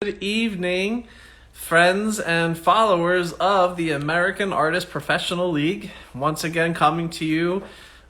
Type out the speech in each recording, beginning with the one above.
evening, friends and followers of the American Artist Professional League. Once again, coming to you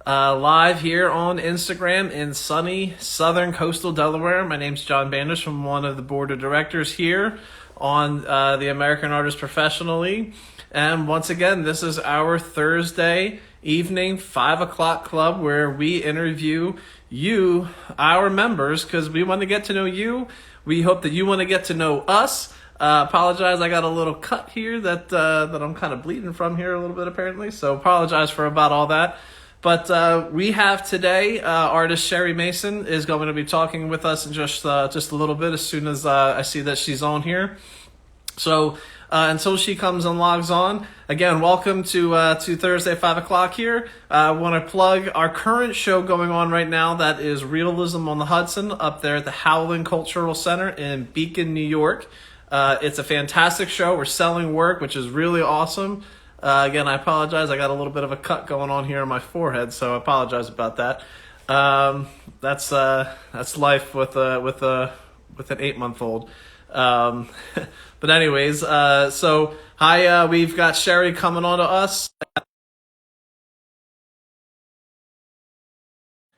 live here on Instagram in sunny southern coastal Delaware. My name's John Bandish. I'm one of the board of directors here on the American Artist Professional League. And once again, this is our Thursday evening 5 o'clock club where we interview you, our members, because we want to get to know you. We hope that you want to get to know us. Apologize, I got a little cut here that I'm kind of bleeding from here a little bit apparently, so apologize for about all that. But we have today, artist Sherry Mason is going to be talking with us in just a little bit as soon as I see that she's on here. So until she comes and logs on, again, welcome to Thursday 5 o'clock here. I want to plug our current show going on right now. That is Realism on the Hudson up there at the Howland Cultural Center in Beacon, New York. It's a fantastic show. We're selling work, which is really awesome. Again, I apologize. I got a little bit of a cut going on here on my forehead, so I apologize about that. That's life with an 8-month-old. But anyways, so hi, we've got Sherry coming on to us.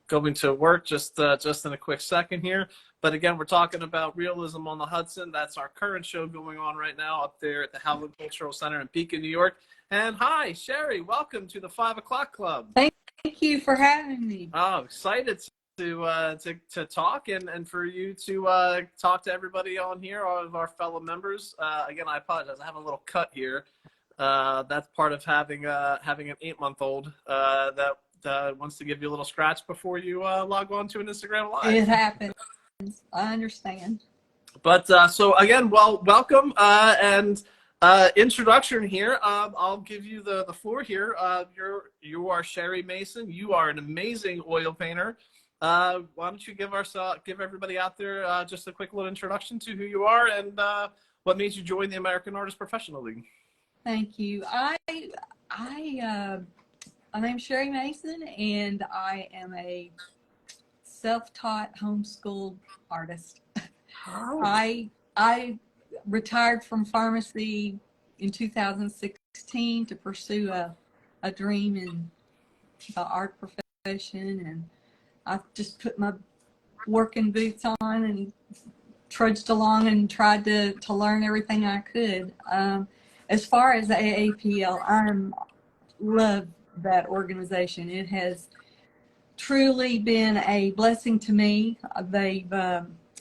Going to work just in a quick second here. But again, we're talking about Realism on the Hudson. That's our current show going on right now up there at the Howland Cultural Center in Beacon, New York. And hi, Sherry, welcome to the 5 o'clock club. Thank you for having me. Oh, excited to talk and for you to talk to everybody on here, all of our fellow members. Again, I apologize. I have a little cut here. That's part of having an 8-month-old that wants to give you a little scratch before you log on to an Instagram Live. It happens. I understand. But so again, welcome and introduction here. I'll give you the floor here. You are Sherry Mason. You are an amazing oil painter. Why don't you give everybody out there just a quick little introduction to who you are and what made you join the American Artist Professional League? Thank you. My name's Sherry Mason, and I am a self-taught homeschooled artist. Oh. I retired from pharmacy in 2016 to pursue a dream in the art profession, and I just put my working boots on and trudged along and tried to learn everything I could. As far as the AAPL, I love that organization. It has truly been a blessing to me.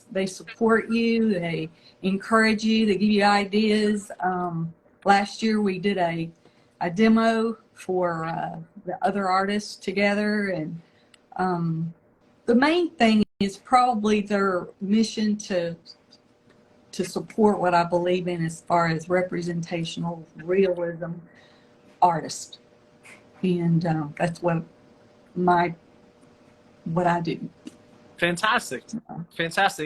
They support you, they encourage you, they give you ideas. Last year we did a demo for the other artists together, and the main thing is probably their mission to support what I believe in as far as representational realism artist, and that's what I do. Fantastic.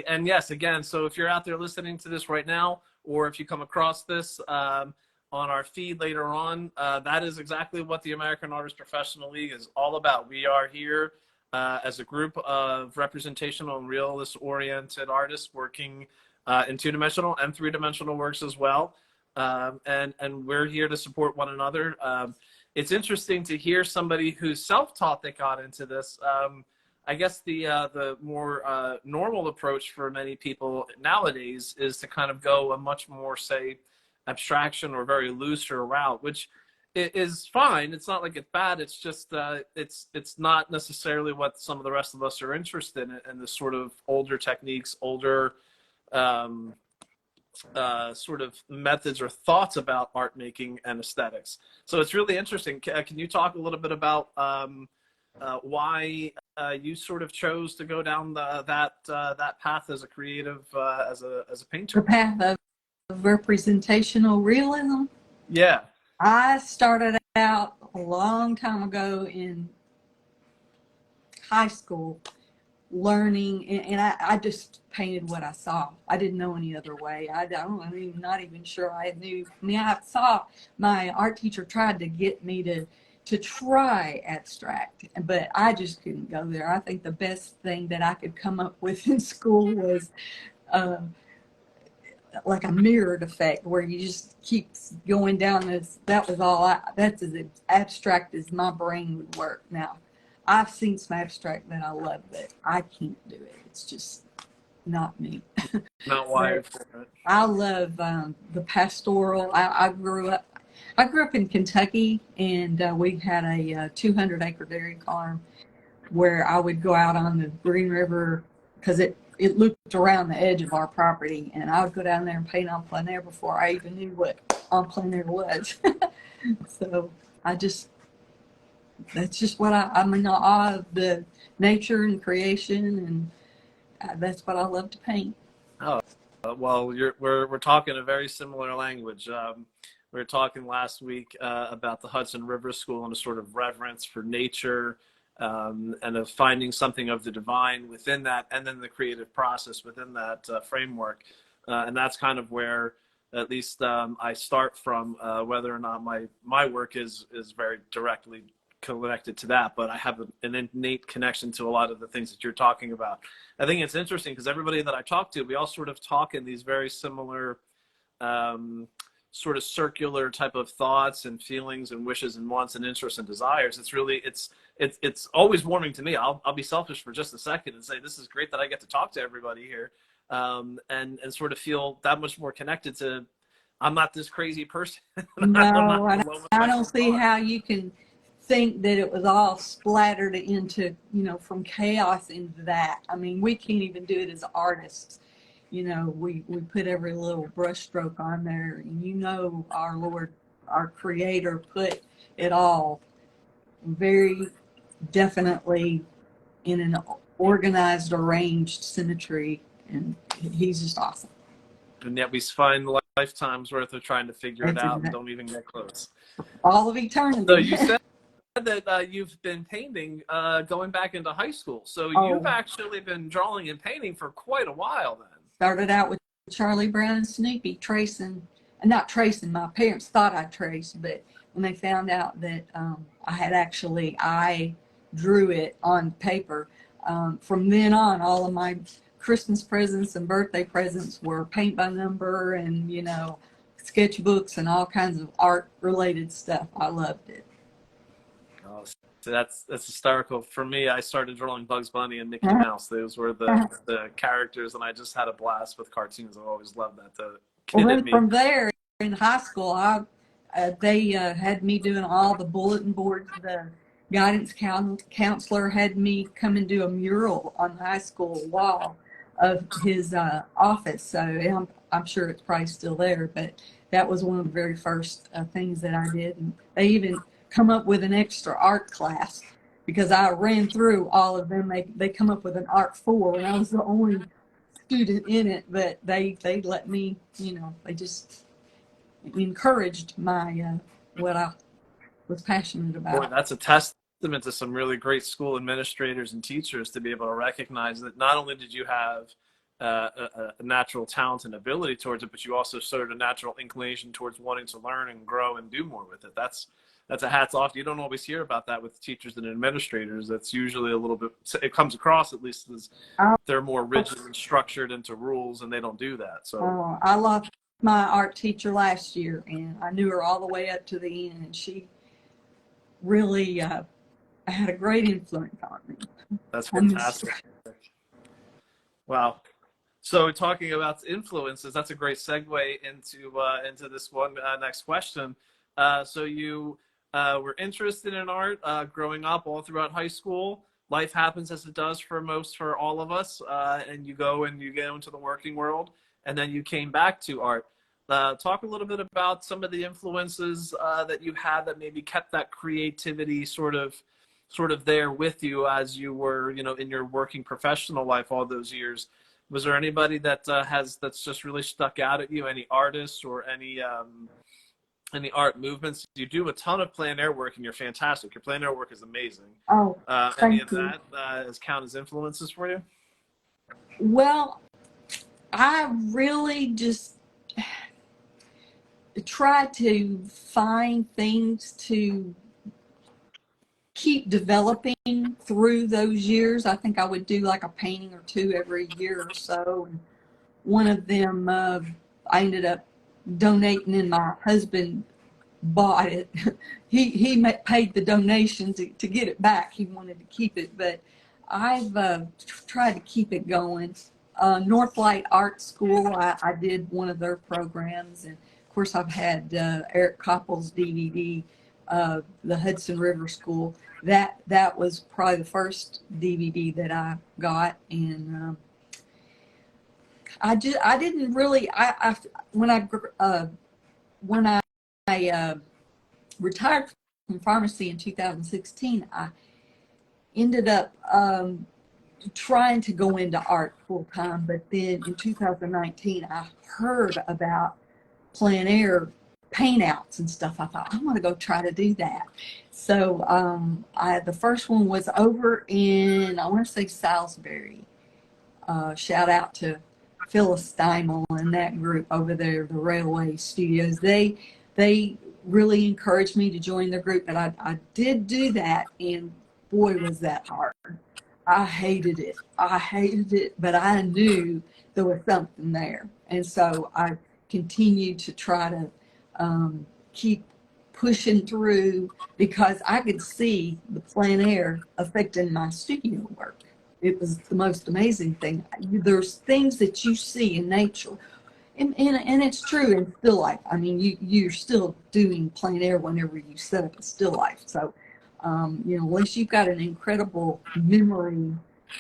And yes, again, so if you're out there listening to this right now, or if you come across this on our feed later on, that is exactly what the American Artist Professional League is all about. We are here as a group of representational and realist-oriented artists working in 2-dimensional and 3-dimensional works as well. And we're here to support one another. It's interesting to hear somebody who's self-taught that got into this. I guess the more normal approach for many people nowadays is to kind of go a much more, say, abstraction or very looser route, which is fine. It's not like it's bad. It's just it's not necessarily what some of the rest of us are interested in, and the sort of older techniques, older sort of methods or thoughts about art making and aesthetics. So it's really interesting. Can you talk a little bit about why you sort of chose to go down that path as a creative, as a painter? The path of representational realism. Yeah. I started out a long time ago in high school learning, and I just painted what I saw. I didn't know any other way. I'm not even sure I knew. I mean, I saw my art teacher tried to get me to try abstract, but I just couldn't go there. I think the best thing that I could come up with in school was like a mirrored effect where you just keep going down this. That was all that's as abstract as my brain would work. Now, I've seen some abstract that I love, but I can't do it. It's just not me. Not But wired for it. I love the pastoral. I grew up in Kentucky, and we had a 200-acre dairy farm where I would go out on the Green River because it looped around the edge of our property, and I would go down there and paint en plein air before I even knew what en plein air was. So that's just what I'm in awe of, the nature and creation, and that's what I love to paint. Oh, well, we're talking a very similar language. We were talking last week about the Hudson River School and a sort of reverence for nature, and of finding something of the divine within that, and then the creative process within that framework. And that's kind of where, at least I start from, whether or not my work is very directly connected to that, but I have an innate connection to a lot of the things that you're talking about. I think it's interesting because everybody that I talk to, we all sort of talk in these very similar sort of circular type of thoughts and feelings and wishes and wants and interests and desires. It's really, it's always warming to me. I'll be selfish for just a second and say, this is great that I get to talk to everybody here, and sort of feel that much more connected to, I'm not this crazy person. No, I don't see how you can think that it was all splattered into, from chaos into that. I mean, we can't even do it as artists. We put every little brush stroke on there, and our Lord, our Creator, put it all very definitely in an organized, arranged symmetry, and He's just awesome. And yet we find lifetimes worth of trying to figure it out and don't even get close. All of eternity. So you said that you've been painting going back into high school. So you've actually been drawing and painting for quite a while then. Started out with Charlie Brown and Snoopy, not tracing. My parents thought I traced, but when they found out that I drew it on paper, from then on, all of my Christmas presents and birthday presents were paint by number and, sketchbooks and all kinds of art related stuff. I loved it. Oh, so that's hysterical. For me, I started drawing Bugs Bunny and Mickey Mouse. Those were the characters, and I just had a blast with cartoons. I've always loved that. Then from there, in high school, they had me doing all the bulletin boards. The guidance counselor had me come and do a mural on the high school wall of his office. So I'm sure it's probably still there, but that was one of the very first things that I did. And they even come up with an extra art class because I ran through all of them. They come up with an art 4, and I was the only student in it, but they let me, they just encouraged my what I was passionate about. Boy, that's a testament to some really great school administrators and teachers to be able to recognize that not only did you have a natural talent and ability towards it, but you also showed a natural inclination towards wanting to learn and grow and do more with it. That's a hats off. You don't always hear about that with teachers and administrators. That's usually a little bit, it comes across at least as they're more rigid and structured into rules, and they don't do that. So I lost my art teacher last year, and I knew her all the way up to the end, and she really had a great influence on me. That's fantastic. Wow. So talking about influences, that's a great segue into this one next question. So you were interested in art growing up all throughout high school. Life happens as it does for all of us, and you go into the working world, and then you came back to art. Talk a little bit about some of the influences that you had that maybe kept that creativity sort of there with you as you were, in your working professional life all those years. Was there anybody that's just really stuck out at you? Any artists or any art movements? You do a ton of plein air work, and you're fantastic. Your plein air work is amazing. Oh, any of that as count as influences for you? Well, I really just try to find things to keep developing through those years. I think I would do like a painting or two every year or so. And one of them I ended up donating, and my husband bought it. Paid the donation to get it back. He wanted to keep it, but I've tried to keep it going. Northlight Art School, I did one of their programs, and of course I've had Eric Koppel's DVD, the Hudson River School. That was probably the first DVD that I got, and I didn't really when I retired from pharmacy in 2016, I ended up trying to go into art full time, but then in 2019 I heard about plein air paint outs and stuff. I thought, I'm going to go try to do that. So the first one was over in, I want to say, Salisbury. Shout out to Phyllis Steimel and that group over there, the Railway Studios. They really encouraged me to join the group, and I did do that, and boy, was that hard. I hated it, but I knew there was something there. And so I continued to try to keep pushing through, because I could see the plein air affecting my studio work. It was the most amazing thing. There's things that you see in nature, and it's true in still life. I mean, you're still doing plein air whenever you set up a still life. So, unless you've got an incredible memory,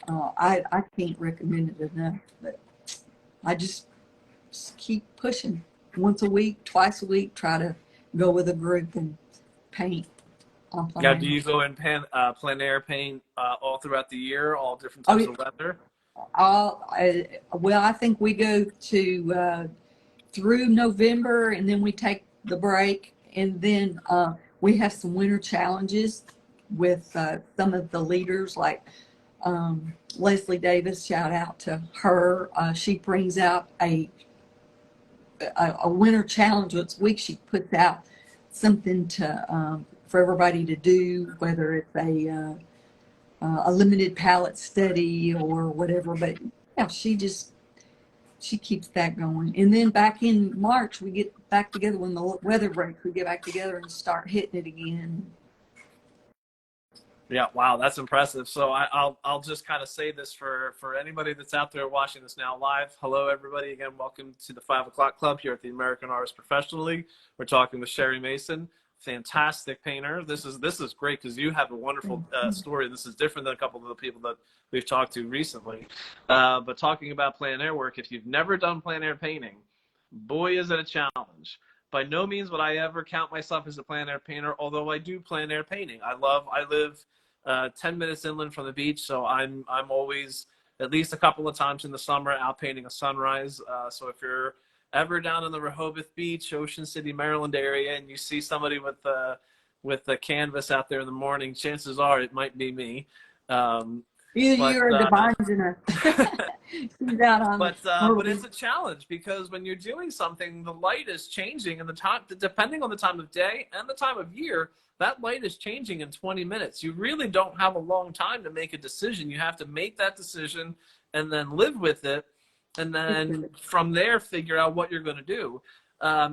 I can't recommend it enough. But I just keep pushing. Once a week, twice a week, try to go with a group and paint on plein air. Yeah, do you go and plein air paint all throughout the year, all different Oh, types of weather? Well, I think we go to through November, and then we take the break, and then we have some winter challenges with some of the leaders, like Leslie Davis. Shout out to her. She brings out a winter challenge. It's week she puts out something to for everybody to do, whether it's a limited palette study or whatever. But yeah, she keeps that going. And then back in March, we get back together when the weather breaks. We get back together and start hitting it again. Yeah, wow, that's impressive. So I'll just kind of say this for anybody that's out there watching this now live. Hello, everybody. Again, welcome to the 5 o'clock club here at the American Artist Professional League. We're talking with Sherry Mason, fantastic painter. This is great because you have a wonderful story. This is different than a couple of the people that we've talked to recently. But talking about plein air work, if you've never done plein air painting, boy, is it a challenge. By no means would I ever count myself as a plein air painter, although I do plein air painting. I live 10 minutes inland from the beach, so I'm always at least a couple of times in the summer out painting a sunrise. So if you're ever down in the Rehoboth Beach, Ocean City, Maryland area, and you see somebody with a canvas out there in the morning, chances are it might be me. You're a divine dinner. But it's a challenge, because when you're doing something, the light is changing, and depending on the time of day and the time of year, that light is changing in 20 minutes. You really don't have a long time to make a decision. You have to make that decision and then live with it, and then from there figure out what you're going to do.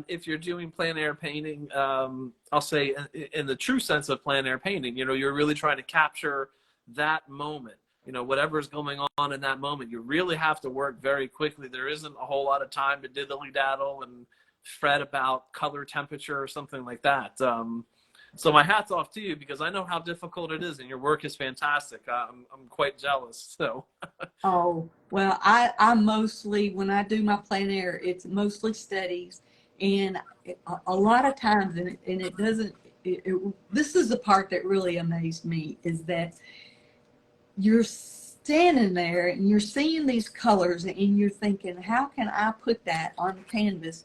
If you're doing plein air painting, I'll say in the true sense of plein air painting, you're really trying to capture that moment. Whatever's going on in that moment, you really have to work very quickly. There isn't a whole lot of time to diddly-daddle and fret about color temperature or something like that. So my hat's off to you, because I know how difficult it is, and your work is fantastic. I'm quite jealous. So. Oh, well, I mostly, when I do my plein air, it's mostly studies, and a lot of times, and it doesn't, this is the part that really amazed me, is that you're standing there and you're seeing these colors and you're thinking, how can I put that on the canvas?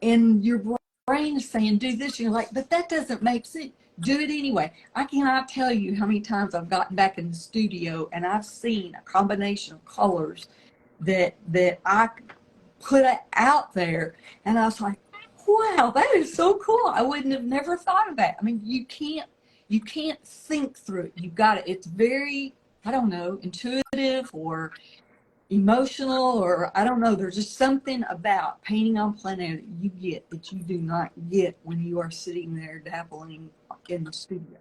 And your brain is saying, do this. You're like, but that doesn't make sense. Do it anyway. I cannot tell you how many times I've gotten back in the studio and I've seen a combination of colors that I put out there, and I was like, wow, that is so cool. I wouldn't have never thought of that. I mean, you can't think through it. You've got it. It's very, I don't know, intuitive, or emotional, or I don't know. There's just something about painting on plein air that you get that you do not get when you are sitting there dabbling in the studio.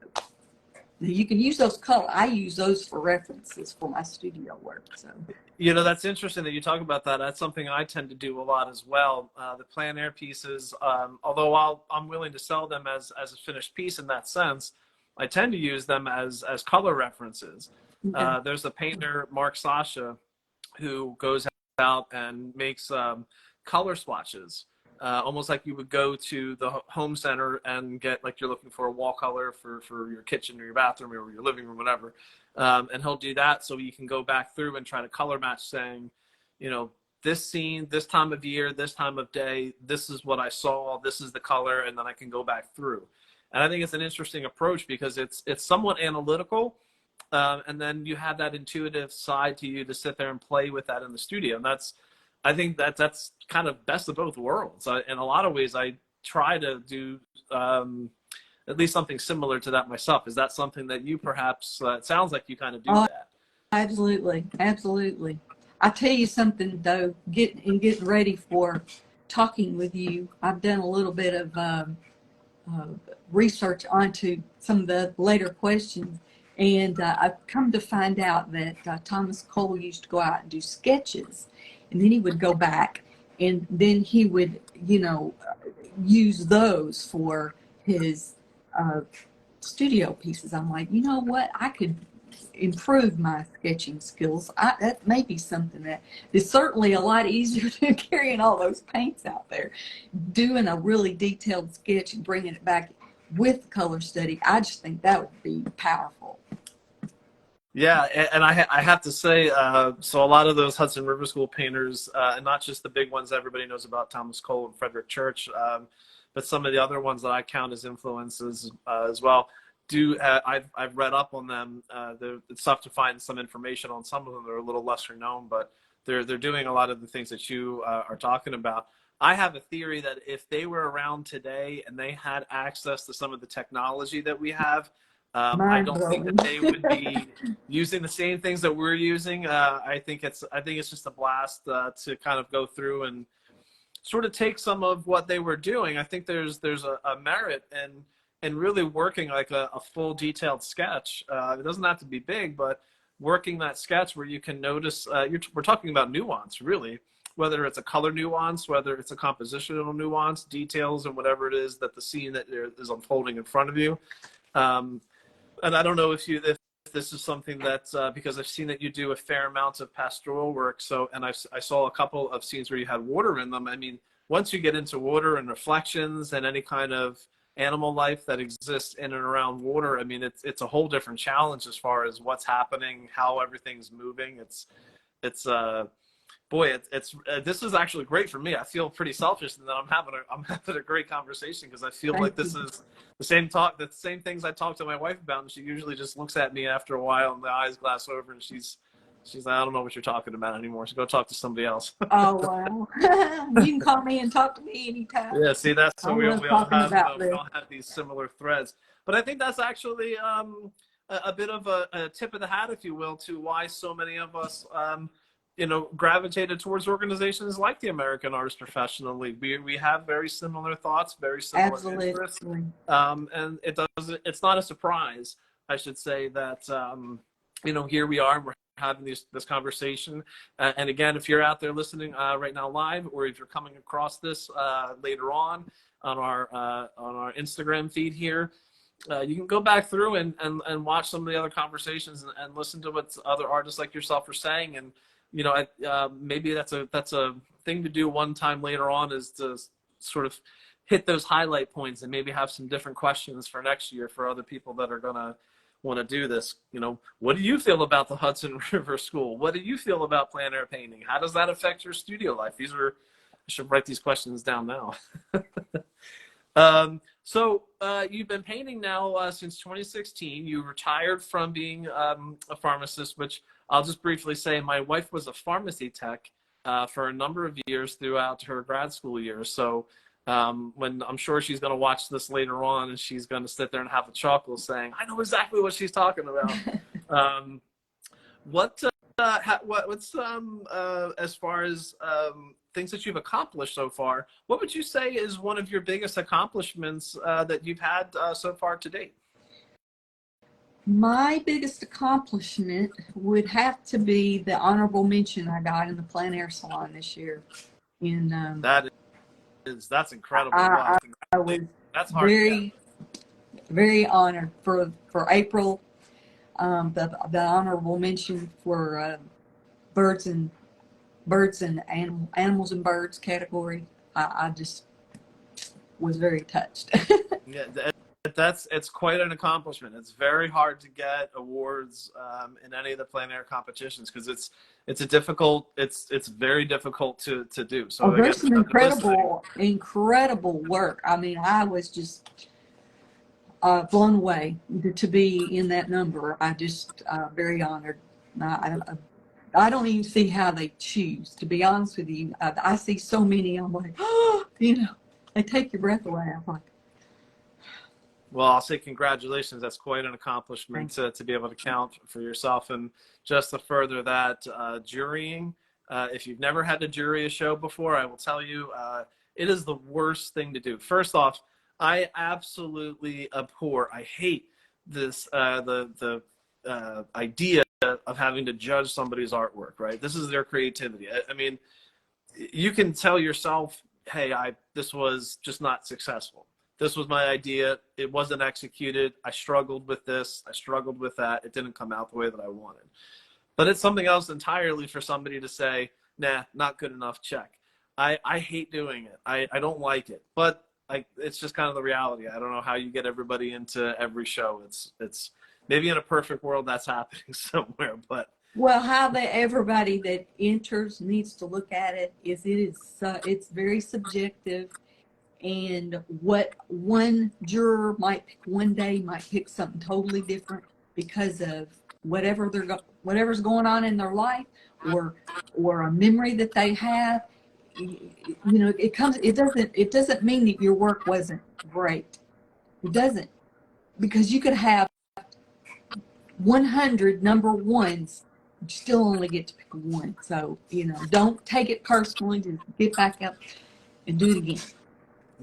You can use those color. I use those for references for my studio work. So, You know, that's interesting that you talk about that. That's something I tend to do a lot as well. The plein air pieces, although I'm willing to sell them as a finished piece in that sense, I tend to use them as color references. okay. There's a painter, Mark Sasha, who goes out and makes color swatches, almost like you would go to the home center and get, like, you're looking for a wall color for your kitchen or your bathroom or your living room, whatever. And he'll do that so you can go back through and try to color match, saying, you know, this scene, this time of year, this time of day, this is what I saw, this is the color, and then I can go back through. And I think it's an interesting approach because it's somewhat analytical, and then you have that intuitive side to you to sit there and play with that in the studio. And I think that's kind of best of both worlds. In a lot of ways, I try to do at least something similar to that myself. Is that something that you perhaps, it sounds like you kind of do that? Absolutely, absolutely. I'll tell you something though, getting ready for talking with you, I've done a little bit of research onto some of the later questions, and I've come to find out that Thomas Cole used to go out and do sketches, and then he would go back, and then he would, use those for his studio pieces. I'm like, you know what? I could improve my sketching skills. That may be something that is certainly a lot easier than carrying all those paints out there. Doing a really detailed sketch and bringing it back with color study, I just think that would be powerful. Yeah, and I have to say, so a lot of those Hudson River School painters, and not just the big ones everybody knows about, Thomas Cole and Frederick Church, but some of the other ones that I count as influences as well, I've read up on them. It's tough to find some information on some of them. They're a little lesser known, but they're doing a lot of the things that you are talking about. I have a theory that if they were around today and they had access to some of the technology that we have, I Mind don't think blowing. that they would be using the same things that we're using. I think it's just a blast to kind of go through and sort of take some of what they were doing. I think there's a merit in really working like a full detailed sketch. It doesn't have to be big, but working that sketch where you can notice. We're talking about nuance, really, whether it's a color nuance, whether it's a compositional nuance, details, and whatever it is that the scene that is unfolding in front of you. And I don't know if this is something that, because I've seen that you do a fair amount of pastoral work. So, and I saw a couple of scenes where you had water in them. I mean, once you get into water and reflections and any kind of animal life that exists in and around water, I mean, it's a whole different challenge as far as what's happening, how everything's moving. It's boy, this is actually great for me. I feel pretty selfish and that I'm having a great conversation, because I feel Thank like this you. is the same things I talk to my wife about, and she usually just looks at me after a while and the eyes glass over, and she's like, I don't know what you're talking about anymore, so go talk to somebody else. Oh, wow. You can call me and talk to me anytime. Yeah, see, that's I so we love all talking have about we this. all have these similar threads. But I think that's actually a bit of a tip of the hat, if you will, to why so many of us gravitated towards organizations like the American Artist Professional League. We have very similar thoughts, very similar interests, Absolutely. and it's not a surprise, I should say, that here we are. We're having this conversation, and again, if you're out there listening right now live, or if you're coming across this later on our Instagram feed here, you can go back through and watch some of the other conversations and listen to what other artists like yourself are saying. And maybe that's a thing to do one time later on, is to sort of hit those highlight points and maybe have some different questions for next year for other people that are gonna want to do this. What do you feel about the Hudson River School? What do you feel about plein air painting? How does that affect your studio life? I should write these questions down now. So you've been painting now since 2016. You retired from being a pharmacist, which I'll just briefly say, my wife was a pharmacy tech for a number of years throughout her grad school years. So when I'm sure she's going to watch this later on, and she's going to sit there and have a chuckle saying, I know exactly what she's talking about. What what's as far as things that you've accomplished so far? What would you say is one of your biggest accomplishments that you've had so far to date? My biggest accomplishment would have to be the honorable mention I got in the plein air salon this year. In That's incredible. Wow, I, I was congratulations. That's hard to get. very very honored for April. The honorable mention for birds and animals and birds category. I just was very touched. Yeah, it's quite an accomplishment. It's very hard to get awards in any of the plein air competitions because it's a difficult it's very difficult to do. Oh, So again, there's some incredible work. I mean, I was just blown away to be in that number. I just very honored. I don't even see how they choose. To be honest with you, I see so many. I'm like, oh, they take your breath away. I'm like, well, I'll say congratulations. That's quite an accomplishment to be able to count for yourself. And just to further that, jurying, if you've never had to jury a show before, I will tell you, it is the worst thing to do. First off, I absolutely abhor, I hate this, the idea of having to judge somebody's artwork, right? This is their creativity. I mean, you can tell yourself, hey, this was just not successful. This was my idea. It wasn't executed. I struggled with this. I struggled with that. It didn't come out the way that I wanted. But it's something else entirely for somebody to say, nah, not good enough, check. I hate doing it. I don't like it. But it's just kind of the reality. I don't know how you get everybody into every show. It's maybe in a perfect world that's happening somewhere, but well, how everybody that enters needs to look at it is it's very subjective, and what one juror might pick one day might pick something totally different because of whatever's going on in their life or a memory that they have. It doesn't mean that your work wasn't great. It doesn't, because you could have 100 number ones, you still only get to pick one. So don't take it personally. Just get back up and do it again.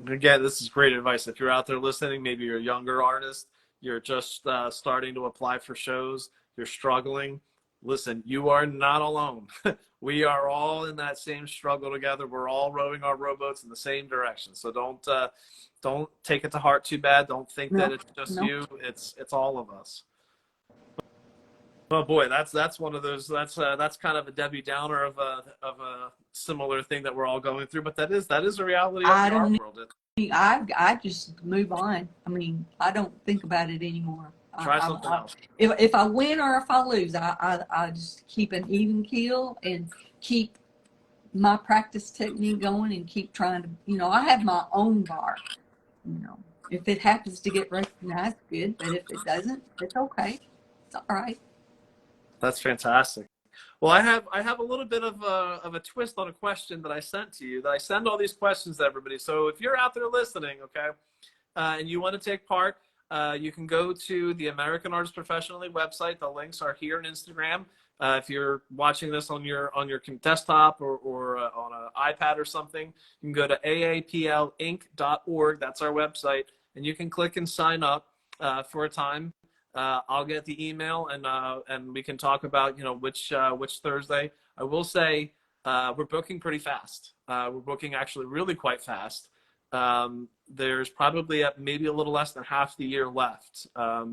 Again, this is great advice. If you're out there listening, maybe you're a younger artist, you're just starting to apply for shows, you're struggling. Listen, you are not alone. We are all in that same struggle together. We're all rowing our rowboats in the same direction. So don't take it to heart too bad. Don't think that it's just you. It's all of us. Oh boy, that's one of those. That's kind of a Debbie Downer of a similar thing that we're all going through. But that is a reality of the art world. I just move on. I mean, I don't think about it anymore. Try something else. If I win or if I lose, I just keep an even keel and keep my practice technique going and keep trying to. I have my own bar. If it happens to get recognized, good. But if it doesn't, it's okay. It's all right. That's fantastic. Well, I have a little bit of a twist on a question that I sent to you. That I send all these questions to everybody. So if you're out there listening, okay, and you want to take part, you can go to the American Artist Professional League website. The links are here on Instagram. If you're watching this on your desktop or on an iPad or something, you can go to aaplinc.org. That's our website, and you can click and sign up for a time. I'll get the email and we can talk about which Thursday. I will say we're booking pretty fast. We're booking actually really quite fast. There's probably maybe a little less than half the year left.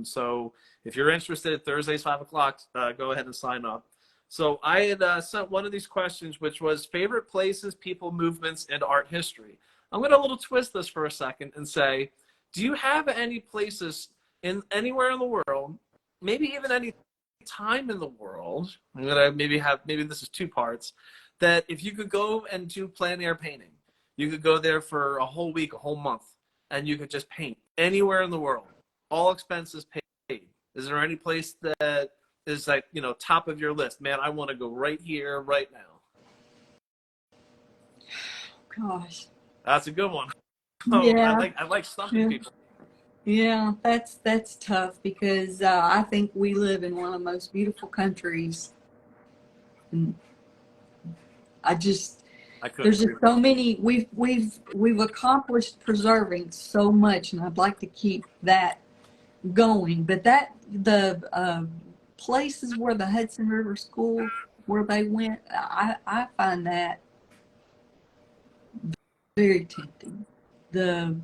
So if you're interested, Thursday's 5 o'clock. Go ahead and sign up. So I had sent one of these questions, which was favorite places, people, movements, and art history. I'm going to a little twist this for a second and say, do you have any places anywhere in the world, maybe even any time in the world, I'm gonna maybe this is two parts, that if you could go and do plein air painting, you could go there for a whole week, a whole month, and you could just paint anywhere in the world, all expenses paid. Is there any place that is like, top of your list? Man, I want to go right here, right now. Gosh. That's a good one. Yeah. I like stumping people. Yeah, that's tough because I think we live in one of the most beautiful countries And I just, I couldn't there's agree just so many, we've accomplished preserving so much, and I'd like to keep that going. But the places where the Hudson River School, where they went, I find that very tempting. The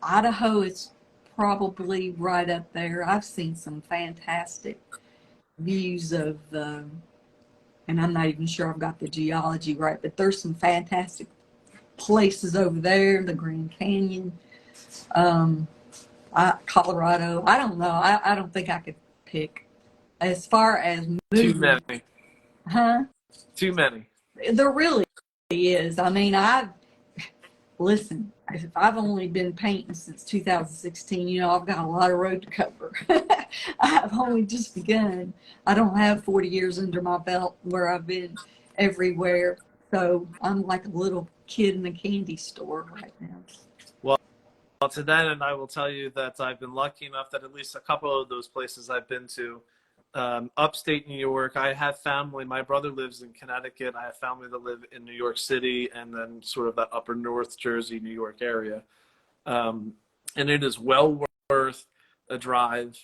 Idaho is probably right up there. I've seen some fantastic views of the, and I'm not even sure I've got the geology right, but there's some fantastic places over there, the Grand Canyon, um, Colorado. I don't know. I don't think I could pick. As far as too moving, many, huh? too many. There really is. I mean, listen, if I've only been painting since 2016, I've got a lot of road to cover. I've only just begun. I don't have 40 years under my belt where I've been everywhere. So I'm like a little kid in a candy store right now. Well, to that end, I will tell you that I've been lucky enough that at least a couple of those places I've been to, upstate New York, I have family. My brother lives in Connecticut. I have family that live in New York City and then sort of that upper North Jersey, New York area. Um, and it is well worth a drive.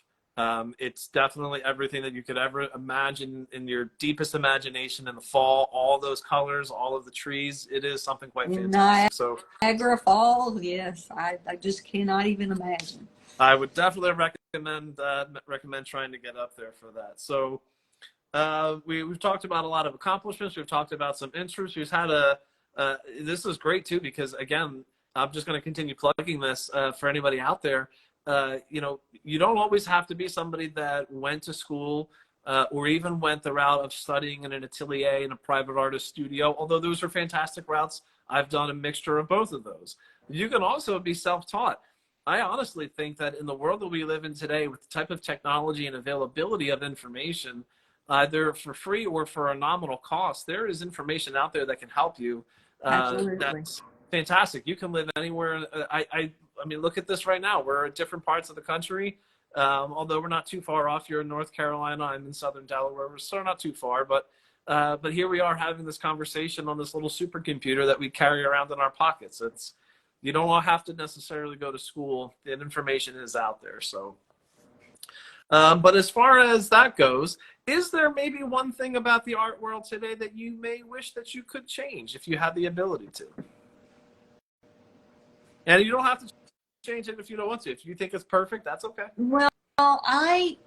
It's definitely everything that you could ever imagine in your deepest imagination in the fall, all those colors, all of the trees. It is something quite In fantastic. So Niagara Falls, yes, I just cannot even imagine. I would definitely recommend trying to get up there for that. So we've talked about a lot of accomplishments. We've talked about some interests. We've had this is great too, because again, I'm just going to continue plugging this for anybody out there. You don't always have to be somebody that went to school or even went the route of studying in an atelier in a private artist studio, although those are fantastic routes. I've done a mixture of both of those. You can also be self-taught. I honestly think that in the world that we live in today, with the type of technology and availability of information, either for free or for a nominal cost, there is information out there that can help you. Absolutely. That's fantastic. You can live anywhere. I mean, look at this right now. We're in different parts of the country. Although we're not too far off. You're in North Carolina. I'm in Southern Delaware. We're still not too far, but here we are having this conversation on this little supercomputer that we carry around in our pockets. You don't all have to necessarily go to school. The information is out there. So, but as far as that goes, is there maybe one thing about the art world today that you may wish that you could change if you had the ability to? And you don't have to change it if you don't want to. If you think it's perfect, that's okay. Well, I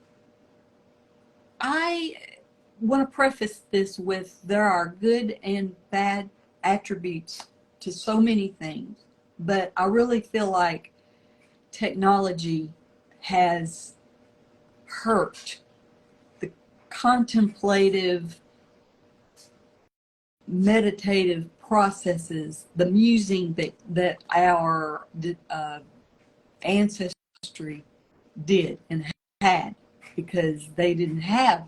want to preface this with there are good and bad attributes to so many things, but I really feel like technology has hurt the contemplative, meditative processes, the musing that our ancestry did and had, because they didn't have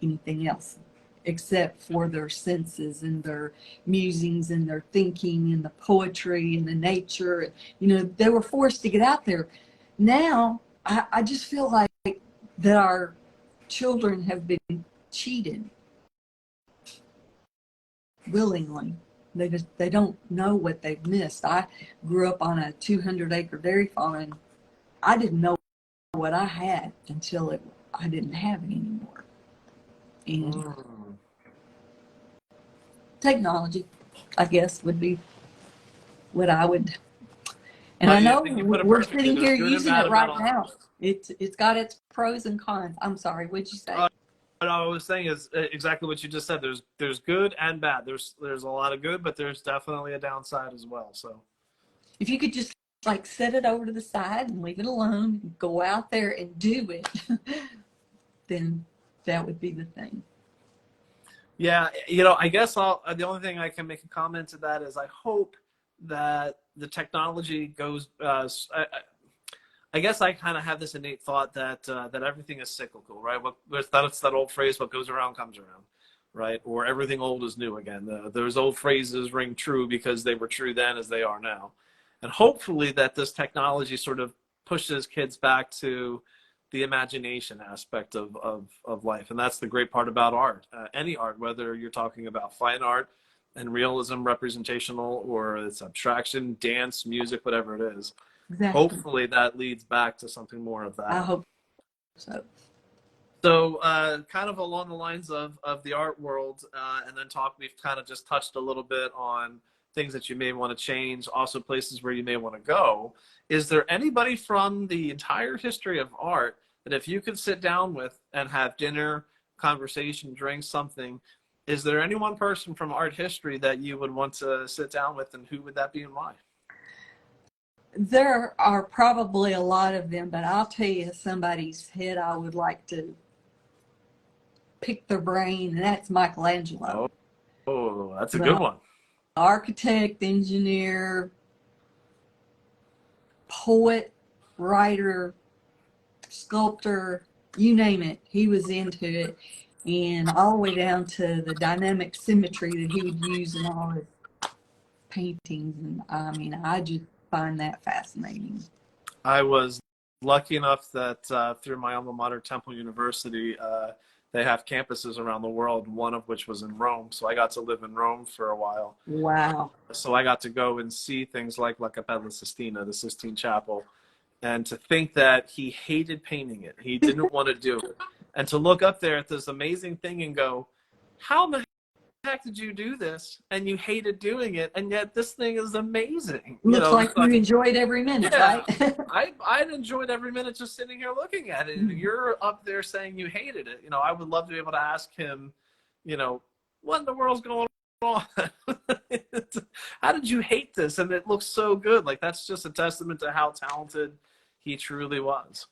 anything else except for their senses and their musings and their thinking and the poetry and the nature. They were forced to get out there. Now, I just feel like that our children have been cheated willingly. They don't know what they've missed. I grew up on a 200-acre dairy farm, and I didn't know what I had until I didn't have it anymore. And technology, I guess, would be what I would. And Oh, I yeah, know I think you put it we're perfectly. sitting There's here good and using bad it right about now. It's got its pros and cons. I'm sorry, what'd you say? What I was saying is exactly what you just said. There's good and bad. There's a lot of good, but there's definitely a downside as well. So If you could just like set it over to the side and leave it alone, and go out there and do it, then that would be the thing. yeah, I guess the only thing I can make a comment to that is I hope that the technology goes. I guess I kind of have this innate thought that that everything is cyclical, right? That's that old phrase: "What goes around comes around," right? Or everything old is new again. Those old phrases ring true because they were true then as they are now, and hopefully that this technology sort of pushes kids back to the imagination aspect of life. And that's the great part about art. Any art, whether you're talking about fine art and realism, representational, or it's abstraction, dance, music, whatever it is. Exactly. Hopefully that leads back to something more of I that. hope so. So kind of along the lines of the art world, and then we've kind of just touched a little bit on things that you may want to change, also places where you may want to go. Is there anybody from the entire history of art that if you could sit down with and have dinner, conversation, drink, something, is there any one person from art history that you would want to sit down with, and who would that be and why? There are probably a lot of them, but I'll tell you somebody's head I would like to pick their brain, and that's Michelangelo. Oh, that's a good The one. architect, engineer, poet, writer, sculptor, you name it, he was into it. And all the way down to the dynamic symmetry that he would use in all his paintings. And I mean, I just find that fascinating. I was lucky enough that through my alma mater, Temple University, they have campuses around the world, one of which was in Rome. So I got to live in Rome for a while. Wow. So I got to go and see things like La Cappella Sistina, the Sistine Chapel. And to think that he hated painting it, he didn't want to do it. And to look up there at this amazing thing and go, how in the heck did you do this? And you hated doing it, and yet this thing is amazing. Looks like you enjoyed every minute, yeah, right? I'd enjoyed every minute just sitting here looking at it. And you're up there saying you hated it. I would love to be able to ask him, what in the world's going on? How did you hate this? And it looks so good. Like, that's just a testament to how talented he truly was.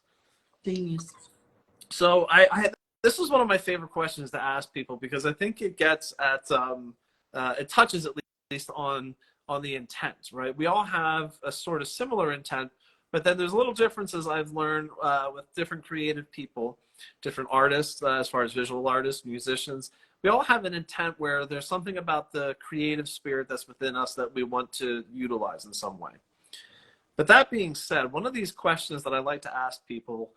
Genius. So this is one of my favorite questions to ask people, because I think it gets at it touches at least on the intent, right? We all have a sort of similar intent, but then there's little differences I've learned with different creative people, different artists, as far as visual artists, musicians. We all have an intent where there's something about the creative spirit that's within us that we want to utilize in some way. But that being said, one of these questions that I like to ask people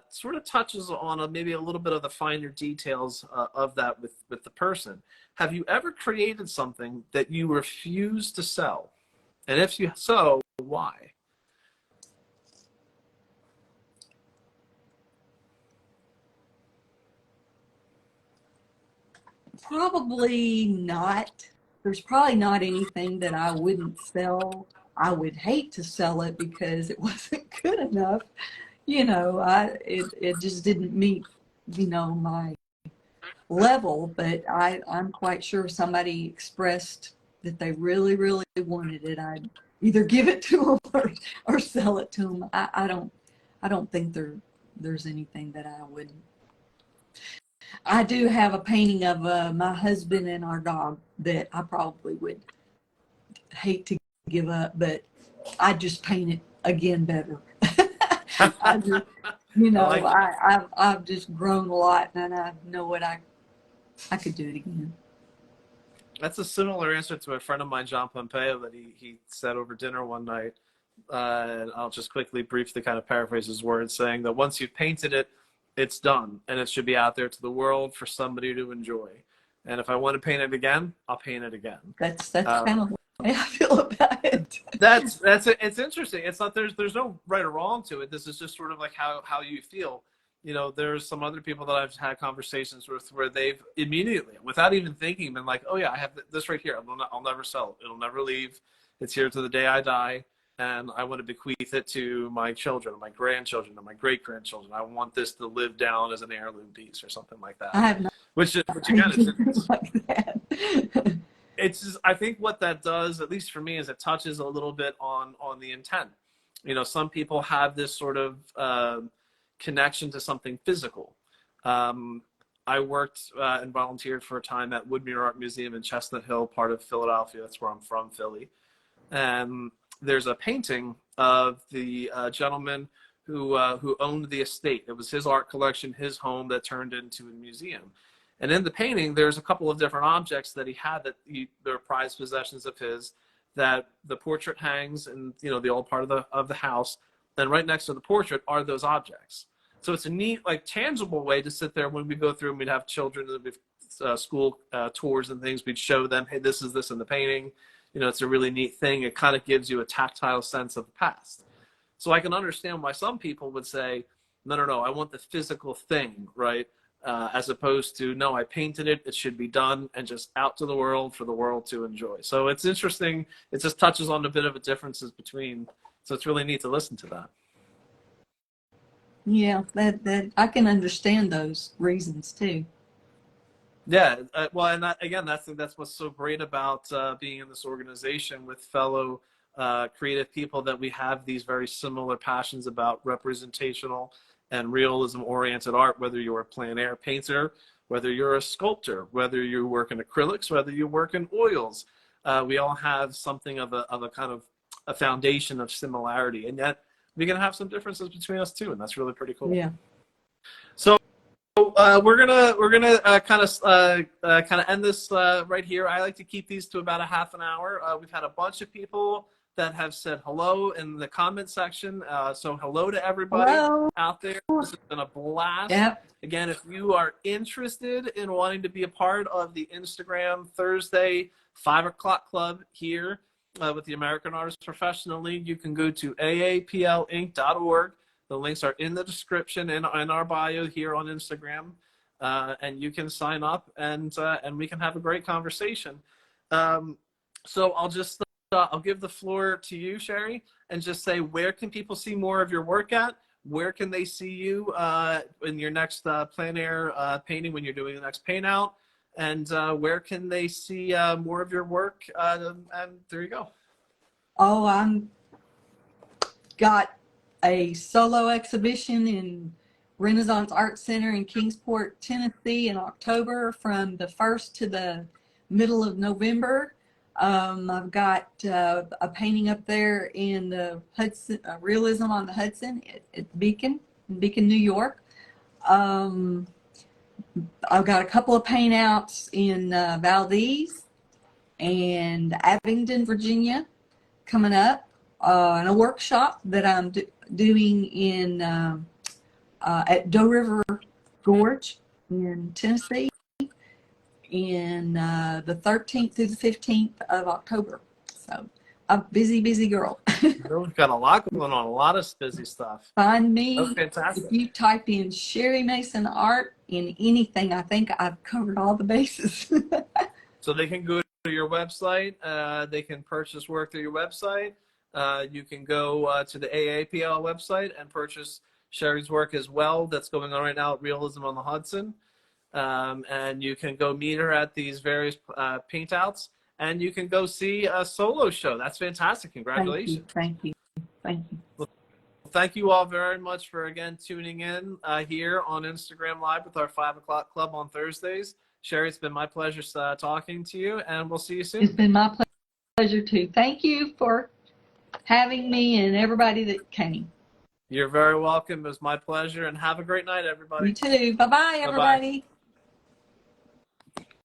sort of touches on maybe a little bit of the finer details of that with the person. Have you ever created something that you refuse to sell? And if so, why? Probably not. There's probably not anything that I wouldn't sell. I would hate to sell it because it wasn't good enough. It just didn't meet, my level, but I'm quite sure somebody expressed that they really, really wanted it. I'd either give it to them or sell it to them. I don't think there's anything that I wouldn't. I do have a painting of my husband and our dog that I probably would hate to give up, but I just paint it again better. I just, I've just grown a lot, and I know what I could do it again. That's a similar answer to a friend of mine, John Pompeo, that he said over dinner one night. And I'll just quickly, briefly kind of paraphrase his words, saying that once you've painted it, it's done, and it should be out there to the world for somebody to enjoy. And if I want to paint it again, I'll paint it again. That's kind of the way I feel about it. It's interesting. It's not there's no right or wrong to it. This is just sort of like how you feel. There's some other people that I've had conversations with where they've immediately, without even thinking, been like, oh yeah, I have this right here. I'll never sell it. It'll never leave. It's here to the day I die. And I want to bequeath it to my children, or my grandchildren, or my great-grandchildren. I want this to live down as an heirloom piece or something like that. I have not which again, it's like that. It's just, I think what that does, at least for me, is it touches a little bit on the intent. Some people have this sort of connection to something physical. I worked and volunteered for a time at Woodmere Art Museum in Chestnut Hill, part of Philadelphia. That's where I'm from, Philly. And there's a painting of the gentleman who owned the estate. It was his art collection, his home, that turned into a museum. And in the painting, there's a couple of different objects that he had that they're prized possessions of his, that the portrait hangs in, the old part of the house. Then right next to the portrait are those objects. So it's a neat, like, tangible way to sit there when we go through and we'd have children and we'd school tours and things. We'd show them, hey, this is this in the painting. You know, it's a really neat thing. It kind of gives you a tactile sense of the past. So I can understand why some people would say, no, no, no, I want the physical thing, right? As opposed to, no, I painted it, it should be done and just out to the world for the world to enjoy. So it's interesting. It just touches on a bit of the differences between, so it's really neat to listen to that. Yeah, that I can understand those reasons too. Yeah, well, and that, again, that's what's so great about being in this organization with fellow creative people, that we have these very similar passions about representational and realism-oriented art. Whether you're a plein air painter, whether you're a sculptor, whether you work in acrylics, whether you work in oils, we all have something of a kind of a foundation of similarity, and yet we can have some differences between us too, and that's really pretty cool. Yeah. So we're gonna kind of end this right here. I like to keep these to about a half an hour. We've had a bunch of people that have said hello in the comment section. So hello to everybody out there. This has been a blast. Yep. Again, if you are interested in wanting to be a part of the Instagram Thursday 5 o'clock club here with the American Artists Professional League, you can go to aaplinc.org. The links are in the description in our bio here on Instagram, and you can sign up and we can have a great conversation. So I'll give the floor to you, Sherry, and just say, where can people see more of your work at? Where can they see you in your next plein air painting when you're doing the next paint out? And where can they see more of your work? And there you go. Oh, I'm got a solo exhibition in Renaissance Art Center in Kingsport, Tennessee in October from the 1st to the middle of November. I've got a painting up there in the Hudson, Realism on the Hudson at Beacon, New York. I've got a couple of paint outs in Valdez and Abingdon, Virginia coming up, and a workshop that I'm doing in at Doe River Gorge in Tennessee in the 13th through the 15th of October. So I'm busy girl. We've got a lot going on, a lot of busy stuff. Find me. Oh, fantastic. If you type in Sherry Mason art in anything, I think I've covered all the bases. So they can go to your website. They can purchase work through your website. You can go to the AAPL website and purchase Sherry's work as well. That's going on right now at Realism on the Hudson. And you can go meet her at these various paint outs, and you can go see a solo show. That's fantastic. Congratulations. Thank you. Well, thank you all very much for, again, tuning in here on Instagram Live with our 5 o'clock club on Thursdays. Sherry, it's been my pleasure talking to you, and we'll see you soon. It's been my pleasure too. Thank you for having me and everybody that came. You're very welcome. It was my pleasure, and have a great night, everybody. You too. Bye-bye, everybody. Bye-bye.